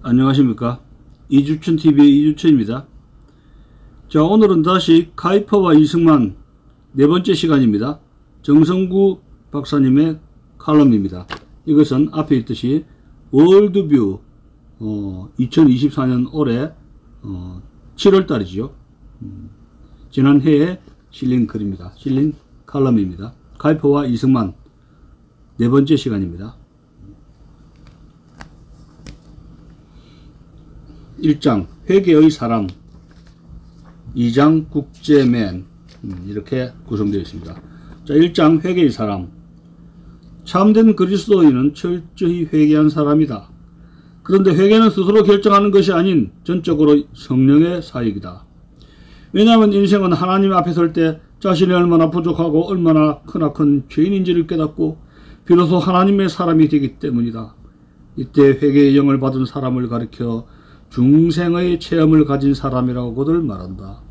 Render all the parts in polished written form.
안녕하십니까. 이주천TV의 이주천입니다. 자, 오늘은 다시 카이퍼와 이승만 네 번째 시간입니다. 정성구 박사님의 칼럼입니다. 이것은 앞에 있듯이 월드뷰 2024년 올해 7월달이죠. 지난해에 실린 글입니다. 실린 칼럼입니다. 카이퍼와 이승만 네 번째 시간입니다. 1장 회계의 사람, 2장 국제맨, 이렇게 구성되어 있습니다. 자, 1장 회계의 사람. 참된 그리스도인은 철저히 회개한 사람이다. 그런데 회개는 스스로 결정하는 것이 아닌 전적으로 성령의 사역이다. 왜냐하면 인생은 하나님 앞에 설 때 자신이 얼마나 부족하고 얼마나 크나큰 죄인인지를 깨닫고 비로소 하나님의 사람이 되기 때문이다. 이때 회개의 영을 받은 사람을 가리켜 중생의 체험을 가진 사람이라고들 말한다.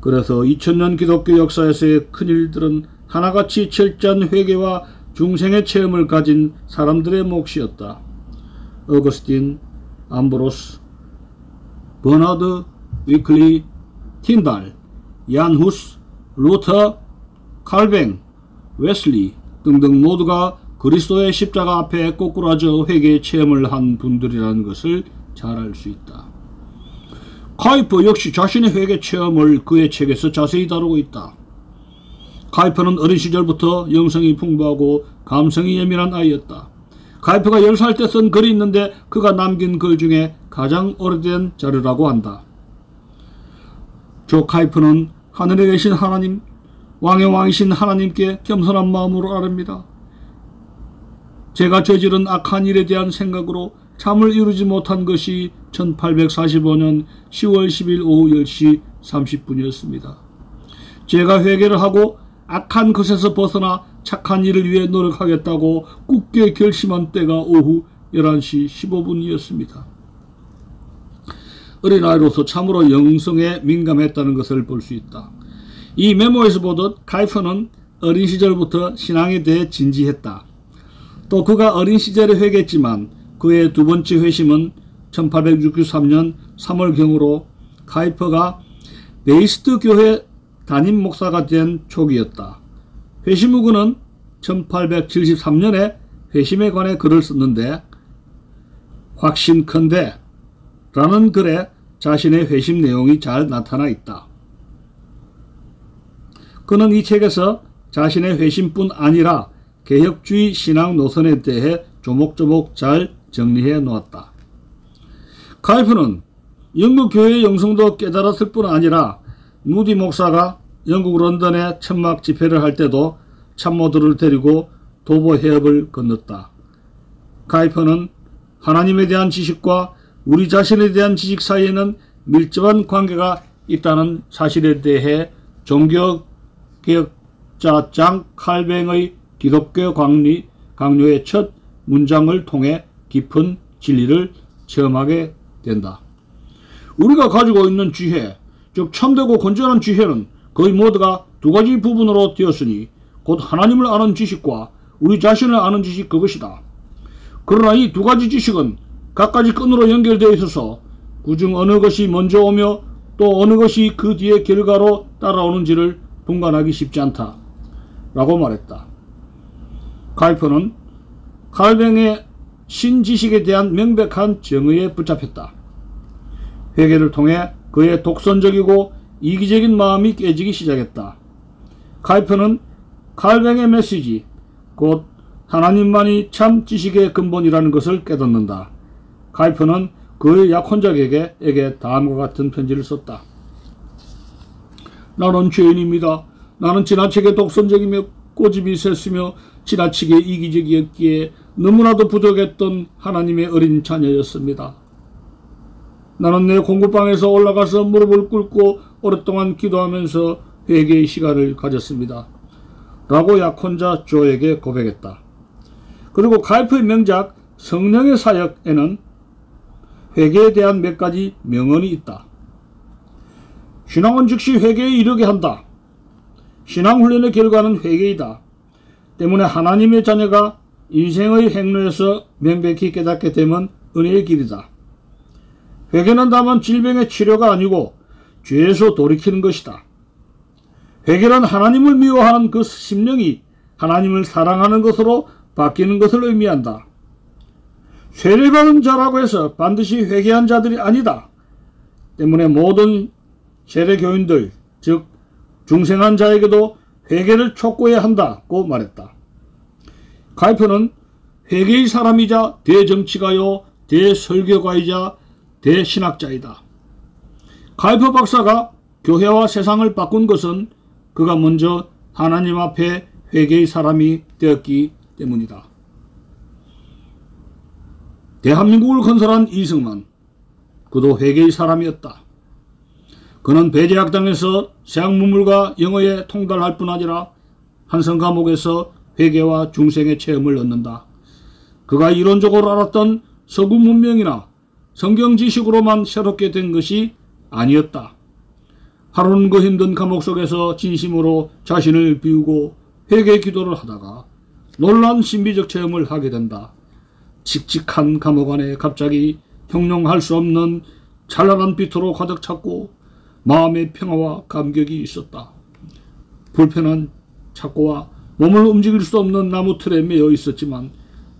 그래서 2000년 기독교 역사에서의 큰일들은 하나같이 철저한 회개와 중생의 체험을 가진 사람들의 몫이었다. 어거스틴, 암브로스, 버나드, 위클리, 틴달, 얀 후스, 루터, 칼뱅, 웨슬리 등등 모두가 그리스도의 십자가 앞에 꼬꾸라져 회개의 체험을 한 분들이라는 것을 잘 알 수 있다. 카이퍼 역시 자신의 회개 체험을 그의 책에서 자세히 다루고 있다. 카이퍼는 어린 시절부터 영성이 풍부하고 감성이 예민한 아이였다. 카이퍼가 10살 때 쓴 글이 있는데 그가 남긴 글 중에 가장 오래된 자료라고 한다. 조 카이퍼는 하늘에 계신 하나님, 왕의 왕이신 하나님께 겸손한 마음으로 아뢰입니다. 제가 저지른 악한 일에 대한 생각으로 잠을 이루지 못한 것이 1845년 10월 10일 오후 10시 30분이었습니다. 제가 회개를 하고 악한 것에서 벗어나 착한 일을 위해 노력하겠다고 굳게 결심한 때가 오후 11시 15분이었습니다. 어린아이로서 참으로 영성에 민감했다는 것을 볼 수 있다. 이 메모에서 보듯 카이퍼는 어린 시절부터 신앙에 대해 진지했다. 또 그가 어린 시절에 회개했지만 그의 두 번째 회심은 1863년 3월경으로 카이퍼가 베이스트 교회 담임 목사가 된 초기였다. 회심 후 그는 1873년에 회심에 관해 글을 썼는데 확신컨대 라는 글에 자신의 회심 내용이 잘 나타나 있다. 그는 이 책에서 자신의 회심뿐 아니라 개혁주의 신앙 노선에 대해 조목조목 잘 정리해 놓았다. 카이퍼는 영국 교회의 영성도 깨달았을 뿐 아니라 무디 목사가 영국 런던에 천막 집회를 할 때도 참모들을 데리고 도보 해협을 건넜다. 카이퍼는 하나님에 대한 지식과 우리 자신에 대한 지식 사이에는 밀접한 관계가 있다는 사실에 대해 종교개혁자 장 칼뱅의 기독교 강요의 첫 문장을 통해 깊은 진리를 체험하게 된다. 우리가 가지고 있는 지혜, 즉 참되고 건전한 지혜는 거의 모두가 두 가지 부분으로 되었으니 곧 하나님을 아는 지식과 우리 자신을 아는 지식 그것이다. 그러나 이 두 가지 지식은 각가지 끈으로 연결되어 있어서 그중 어느 것이 먼저 오며 또 어느 것이 그 뒤의 결과로 따라오는지를 분간하기 쉽지 않다. 라고 말했다. 카이퍼는 칼뱅의 신지식에 대한 명백한 정의에 붙잡혔다. 회개를 통해 그의 독선적이고 이기적인 마음이 깨지기 시작했다. 카이퍼는 칼뱅의 메시지, 곧 하나님만이 참 지식의 근본이라는 것을 깨닫는다. 카이퍼는 그의 약혼자에게 다음과 같은 편지를 썼다. 나는 죄인입니다. 나는 지나치게 독선적이며 고집이 셌으며 지나치게 이기적이었기에 너무나도 부족했던 하나님의 어린 자녀였습니다. 나는 내 공부방에서 올라가서 무릎을 꿇고 오랫동안 기도하면서 회개의 시간을 가졌습니다. 라고 약혼자 조에게 고백했다. 그리고 카이퍼의 명작 성령의 사역에는 회개에 대한 몇 가지 명언이 있다. 신앙은 즉시 회개에 이르게 한다. 신앙훈련의 결과는 회개이다. 때문에 하나님의 자녀가 인생의 행로에서 명백히 깨닫게 되면 은혜의 길이다. 회개는 다만 질병의 치료가 아니고 죄에서 돌이키는 것이다. 회개는 하나님을 미워하는 그 심령이 하나님을 사랑하는 것으로 바뀌는 것을 의미한다. 세례받은 자라고 해서 반드시 회개한 자들이 아니다. 때문에 모든 세례교인들, 즉 중생한 자에게도 회개를 촉구해야 한다고 말했다. 카이퍼는 회개의 사람이자 대정치가요, 대설교가이자 대신학자이다. 카이퍼 박사가 교회와 세상을 바꾼 것은 그가 먼저 하나님 앞에 회개의 사람이 되었기 때문이다. 대한민국을 건설한 이승만, 그도 회개의 사람이었다. 그는 배제학당에서 세학문물과 영어에 통달할 뿐 아니라 한성 과목에서 회개와 중생의 체험을 얻는다. 그가 이론적으로 알았던 서구 문명이나 성경 지식으로만 새롭게 된 것이 아니었다. 하루는 그 힘든 감옥 속에서 진심으로 자신을 비우고 회개 기도를 하다가 놀라운 신비적 체험을 하게 된다. 칙칙한 감옥 안에 갑자기 형용할 수 없는 찬란한 빛으로 가득 찼고 마음의 평화와 감격이 있었다. 불편한 착고와 몸을 움직일 수 없는 나무 틀에 매여 있었지만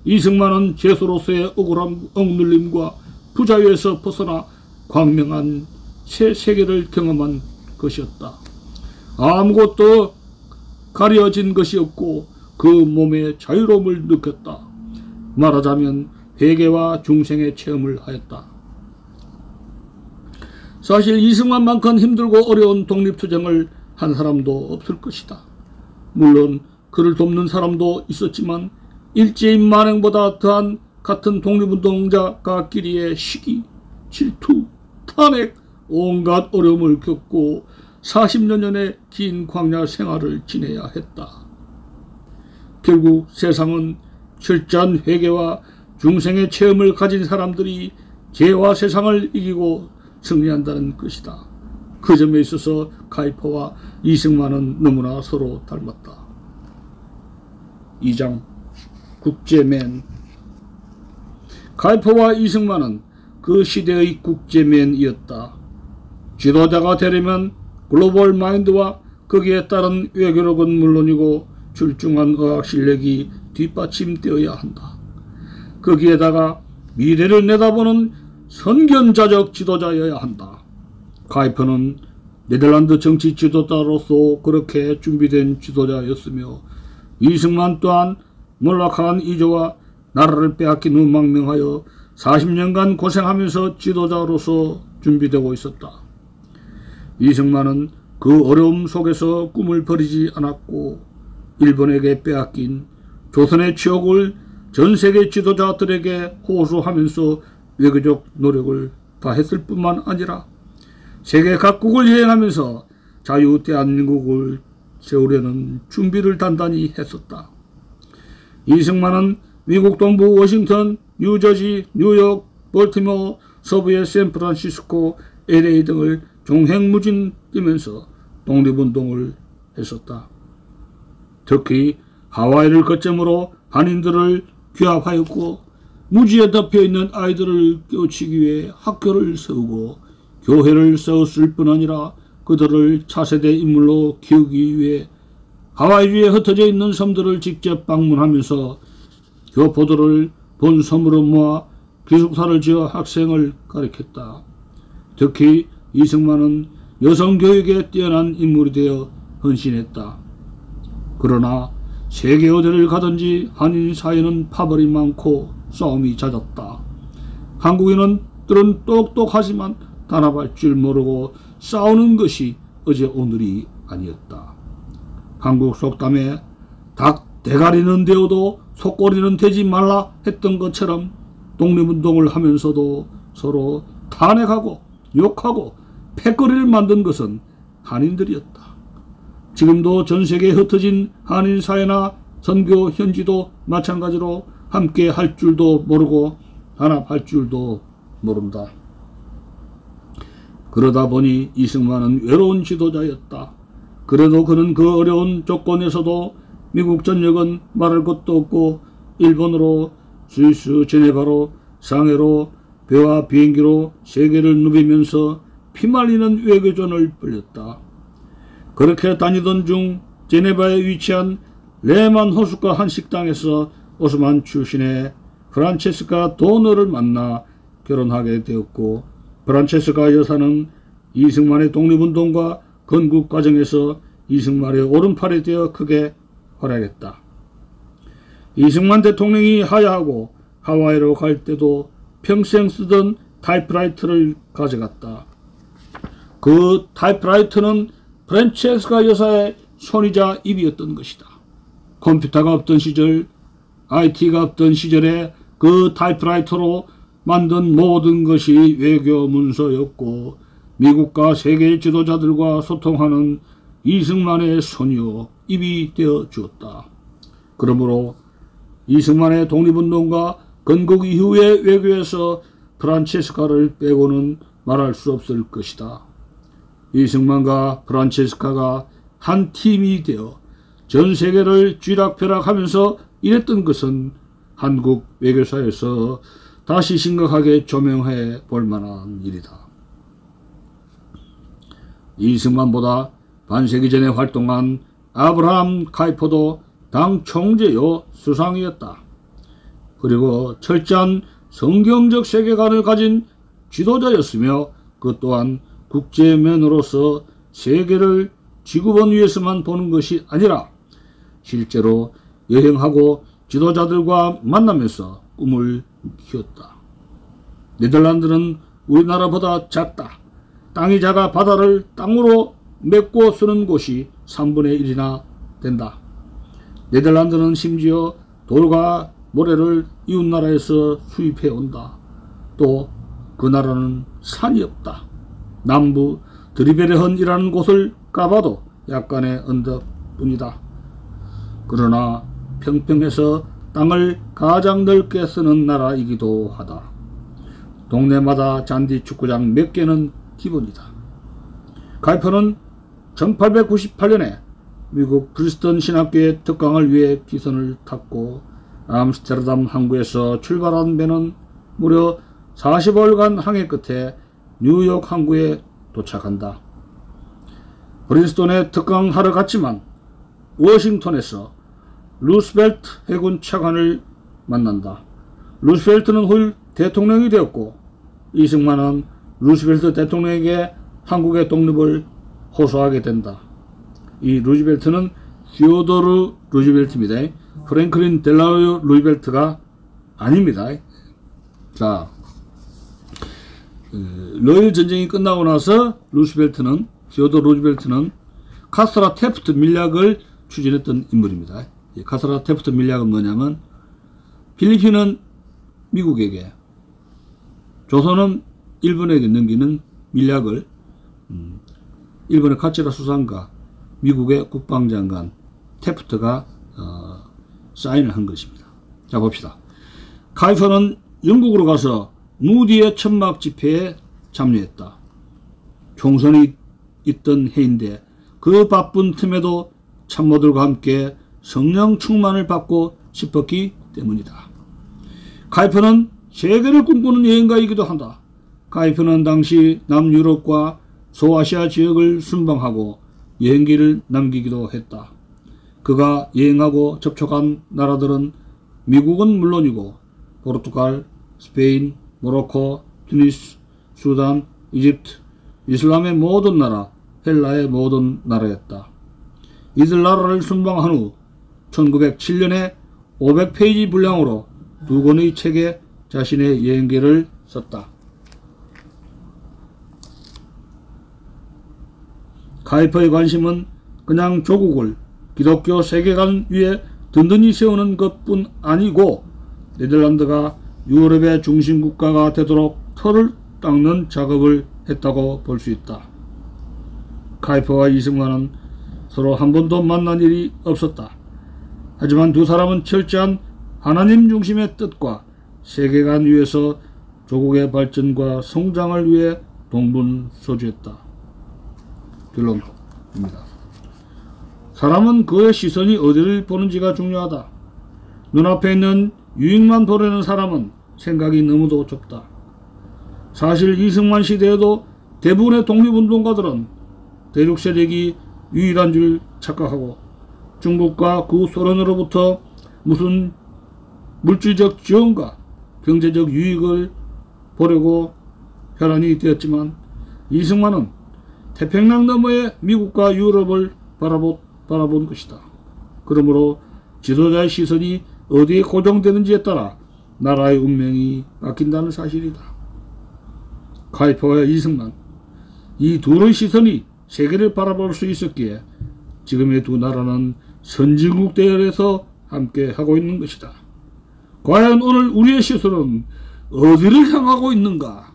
이승만은 죄수로서의 억울한 억눌림과 부자유에서 벗어나 광명한 새 세계를 경험한 것이었다. 아무것도 가려진 것이 없고 그 몸의 자유로움을 느꼈다. 말하자면 회개와 중생의 체험을 하였다. 사실 이승만만큼 힘들고 어려운 독립투쟁을 한 사람도 없을 것이다. 물론 그를 돕는 사람도 있었지만 일제인 만행보다 더한 같은 독립운동자가끼리의 시기, 질투, 탄핵, 온갖 어려움을 겪고 40여 년의 긴 광야 생활을 지내야 했다. 결국 세상은 철저한 회개와 중생의 체험을 가진 사람들이 죄와 세상을 이기고 승리한다는 것이다. 그 점에 있어서 카이퍼와 이승만은 너무나 서로 닮았다. 2장 국제맨. 카이퍼와 이승만은 그 시대의 국제맨이었다. 지도자가 되려면 글로벌 마인드와 거기에 따른 외교력은 물론이고 출중한 의학 실력이 뒷받침되어야 한다. 거기에다가 미래를 내다보는 선견자적 지도자여야 한다. 카이퍼는 네덜란드 정치 지도자로서 그렇게 준비된 지도자였으며 이승만 또한 몰락한 이조와 나라를 빼앗긴 후 망명하여 40년간 고생하면서 지도자로서 준비되고 있었다. 이승만은 그 어려움 속에서 꿈을 버리지 않았고 일본에게 빼앗긴 조선의 추억을 전 세계 지도자들에게 호소하면서 외교적 노력을 다했을 뿐만 아니라 세계 각국을 여행하면서 자유 대한민국을 세우려는 준비를 단단히 했었다. 이승만은 미국 동부 워싱턴, 뉴저지, 뉴욕, 볼티모어, 서부의 샌프란시스코, LA 등을 종횡무진 뛰면서 독립운동을 했었다. 특히 하와이를 거점으로 한인들을 규합하였고 무지에 덮여있는 아이들을 깨우치기 위해 학교를 세우고 교회를 세웠을 뿐 아니라 그들을 차세대 인물로 키우기 위해 하와이 주에 흩어져 있는 섬들을 직접 방문하면서 교포들을 본 섬으로 모아 기숙사를 지어 학생을 가르쳤다. 특히 이승만은 여성교육에 뛰어난 인물이 되어 헌신했다. 그러나 세계 어디를 가든지 한인 사회는 파벌이 많고 싸움이 잦았다. 한국인들은 똑똑하지만 단합할 줄 모르고 싸우는 것이 어제 오늘이 아니었다. 한국 속담에 닭 대가리는 되어도 속꼬리는 되지 말라 했던 것처럼 독립운동을 하면서도 서로 탄핵하고 욕하고 패거리를 만든 것은 한인들이었다. 지금도 전세계에 흩어진 한인 사회나 선교 현지도 마찬가지로 함께 할 줄도 모르고 단합할 줄도 모른다. 그러다 보니 이승만은 외로운 지도자였다. 그래도 그는 그 어려운 조건에서도 미국 전역은 말할 것도 없고 일본으로, 스위스 제네바로, 상해로, 배와 비행기로 세계를 누비면서 피말리는 외교전을 벌였다. 그렇게 다니던 중 제네바에 위치한 레만 호숫가 한 식당에서 오스만 출신의 프란체스카 도너를 만나 결혼하게 되었고, 프란체스카 여사는 이승만의 독립운동과 건국 과정에서 이승만의 오른팔이 되어 크게 활약했다. 이승만 대통령이 하야하고 하와이로 갈 때도 평생 쓰던 타이프라이터를 가져갔다. 그 타이프라이터는 프란체스카 여사의 손이자 입이었던 것이다. 컴퓨터가 없던 시절, IT가 없던 시절에 그 타이프라이터로 만든 모든 것이 외교 문서였고, 미국과 세계 지도자들과 소통하는 이승만의 손이요 입이 되어 주었다. 그러므로 이승만의 독립운동과 건국 이후의 외교에서 프란체스카를 빼고는 말할 수 없을 것이다. 이승만과 프란체스카가 한 팀이 되어 전 세계를 쥐락펴락하면서 일했던 것은 한국 외교사에서 다시 심각하게 조명해 볼 만한 일이다. 이승만보다 반세기 전에 활동한 아브라함 카이퍼도 당 총재요 수상이었다. 그리고 철저한 성경적 세계관을 가진 지도자였으며, 그 또한 국제면으로서 세계를 지구본 위에서만 보는 것이 아니라 실제로 여행하고 지도자들과 만나면서 꿈을 키웠다. 네덜란드는 우리나라보다 작다. 땅이 작아 바다를 땅으로 메꿔 쓰는 곳이 3분의 1이나 된다. 네덜란드는 심지어 돌과 모래를 이웃나라에서 수입해 온다. 또 그 나라는 산이 없다. 남부 드리베르헌이라는 곳을 가봐도 약간의 언덕뿐이다. 그러나 평평해서 땅을 가장 넓게 쓰는 나라이기도 하다. 동네마다 잔디 축구장 몇 개는 기본이다. 카이퍼는 1898년에 미국 프리스턴 신학교의 특강을 위해 기선을 탔고, 암스테르담 항구에서 출발한 배는 무려 40월간 항해 끝에 뉴욕 항구에 도착한다. 프린스톤에 특강하러 갔지만 워싱턴에서 루스벨트 해군 차관을 만난다. 루스벨트는 후 대통령이 되었고, 이승만은 루스벨트 대통령에게 한국의 독립을 호소하게 된다. 이 루즈벨트는 시오도르 루즈벨트입니다. 프랭클린 델라노 루즈벨트가 아닙니다. 자, 러일 전쟁이 끝나고 나서 시오도르 루즈벨트는 카스라 테프트 밀약을 추진했던 인물입니다. 카스라 테프트 밀약은 뭐냐면, 필리핀은 미국에게, 조선은 일본에게 넘기는 밀약을 일본의 카츠라 수상과 미국의 국방장관 테프트가 사인을 한 것입니다. 자, 봅시다. 카이퍼는 영국으로 가서 무디의 천막 집회에 참여했다. 총선이 있던 해인데 그 바쁜 틈에도 참모들과 함께 성령 충만을 받고 싶었기 때문이다. 카이퍼는 세계를 꿈꾸는 여행가이기도 한다. 카이퍼는 당시 남유럽과 소아시아 지역을 순방하고 여행기를 남기기도 했다. 그가 여행하고 접촉한 나라들은 미국은 물론이고 포르투갈, 스페인, 모로코, 투니스, 수단, 이집트, 이슬람의 모든 나라, 헬라의 모든 나라였다. 이들 나라를 순방한 후 1907년에 500페이지 분량으로 2권의 책에 자신의 여행기를 썼다. 카이퍼의 관심은 그냥 조국을 기독교 세계관 위에 든든히 세우는 것뿐 아니고 네덜란드가 유럽의 중심국가가 되도록 터를 닦는 작업을 했다고 볼 수 있다. 카이퍼와 이승만은 서로 한 번도 만난 일이 없었다. 하지만 두 사람은 철저한 하나님 중심의 뜻과 세계관 위에서 조국의 발전과 성장을 위해 동분서주했다. 결론입니다. 사람은 그의 시선이 어디를 보는지가 중요하다. 눈앞에 있는 유익만 보려는 사람은 생각이 너무도 좁다. 사실 이승만 시대에도 대부분의 독립운동가들은 대륙 세력이 유일한 줄 착각하고 중국과 구소련으로부터 무슨 물질적 지원과 경제적 유익을 보려고 혈안이 되었지만 이승만은 태평양 너머의 미국과 유럽을 바라본 것이다. 그러므로 지도자의 시선이 어디에 고정되는지에 따라 나라의 운명이 바뀐다는 사실이다. 카이퍼와 이승만, 이 둘의 시선이 세계를 바라볼 수 있었기에 지금의 두 나라는 선진국 대열에서 함께 하고 있는 것이다. 과연 오늘 우리의 시선은 어디를 향하고 있는가?